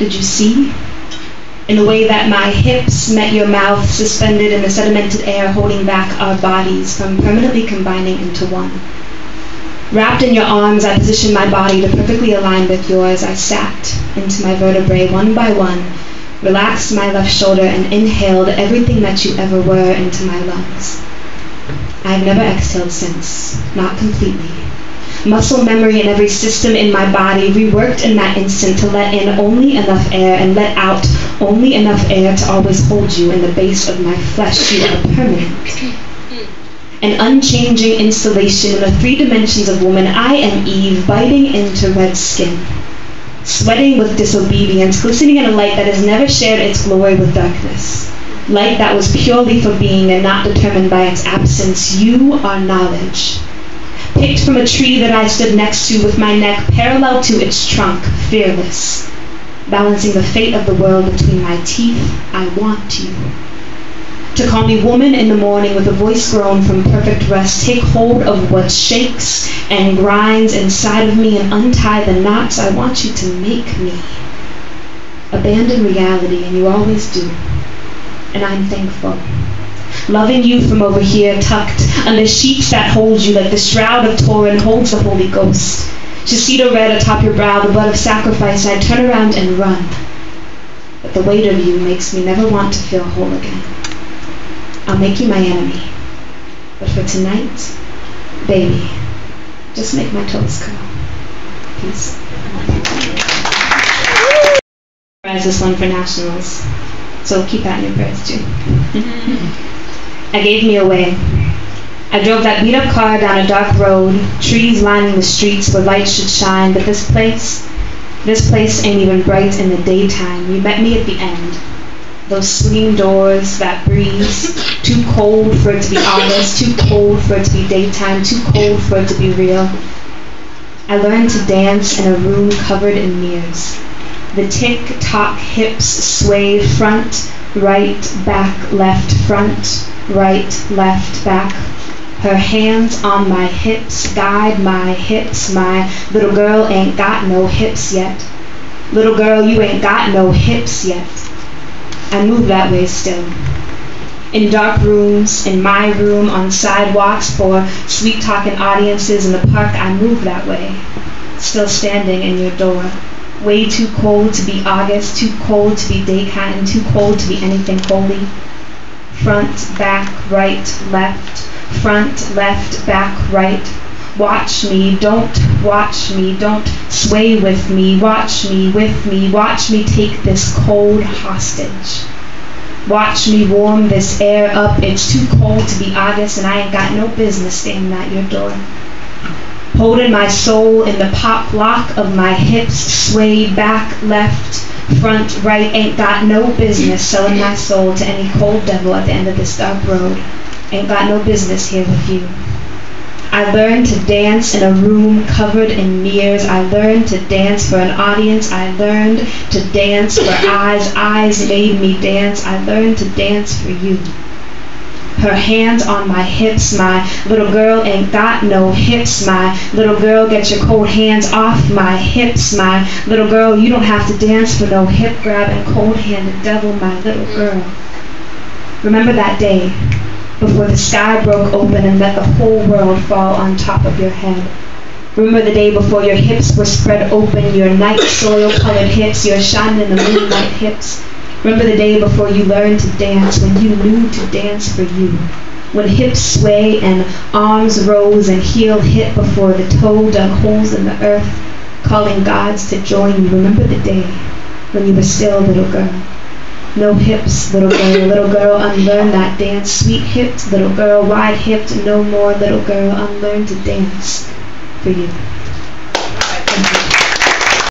Did you see? In the way that my hips met your mouth, suspended in the sedimented air, holding back our bodies from permanently combining into one. Wrapped in your arms, I positioned my body to perfectly align with yours. I sat into my vertebrae one by one, relaxed my left shoulder, and inhaled everything that you ever were into my lungs. I have never exhaled since, not completely. Muscle memory in every system in my body reworked in that instant to let in only enough air and let out only enough air to always hold you in the base of my flesh. You are permanent. An unchanging installation in the 3 dimensions of woman. I am Eve, biting into red skin, sweating with disobedience, glistening in a light that has never shared its glory with darkness. Light that was purely for being and not determined by its absence. You are knowledge. Picked from a tree that I stood next to with my neck parallel to its trunk, fearless. Balancing the fate of the world between my teeth, I want you. To call me woman in the morning with a voice grown from perfect rest. Take hold of what shakes and grinds inside of me and untie the knots. I want you to make me. Abandon reality, and you always do. And I'm thankful. Loving you from over here, tucked under sheets that hold you like the shroud of Torah holds the Holy Ghost. Shasita red atop your brow, the blood of sacrifice. I turn around and run. But the weight of you makes me never want to feel whole again. I'll make you my enemy. But for tonight, baby, just make my toes curl. Peace. Memorize this one for nationals, so keep that in your prayers too. I gave me away. I drove that beat-up car down a dark road, trees lining the streets where lights should shine, but this place ain't even bright in the daytime. You met me at the end. Those swinging doors, that breeze, too cold for it to be August, too cold for it to be daytime, too cold for it to be real. I learned to dance in a room covered in mirrors. The tick-tock hips sway front, right, back, left, front, right, left, back. Her hands on my hips guide my hips. My little girl ain't got no hips yet. Little girl, you ain't got no hips yet. I move that way still. In dark rooms, in my room, on sidewalks for sweet-talking audiences in the park, I move that way. Still standing in your door. Way too cold to be August, too cold to be daytime, too cold to be anything holy. Front, back, right, left. Front, left, back, right. Watch me, don't watch me, don't sway with me. Watch me, with me, watch me take this cold hostage. Watch me warm this air up. It's too cold to be August and I ain't got no business standing at your door. Holding my soul in the pop lock of my hips, sway back, left, front, right. Ain't got no business selling my soul to any cold devil at the end of this dark road. Ain't got no business here with you. I learned to dance in a room covered in mirrors. I learned to dance for an audience. I learned to dance for eyes. Eyes made me dance. I learned to dance for you. Her hands on my hips. My little girl ain't got no hips. My little girl, get your cold hands off my hips. My little girl, you don't have to dance for no hip grabbing, cold-handed devil, my little girl. Remember that day before the sky broke open and let the whole world fall on top of your head. Remember the day before your hips were spread open, your night soil-colored hips, your shining in the moonlight hips. Remember the day before you learned to dance, when you knew to dance for you. When hips sway and arms rose and heel hit before the toe dug holes in the earth, calling gods to join you. Remember the day when you were still a little girl. No hips, little girl, unlearn that dance. Sweet-hipped little girl, wide-hipped, no more little girl, unlearn to dance for you.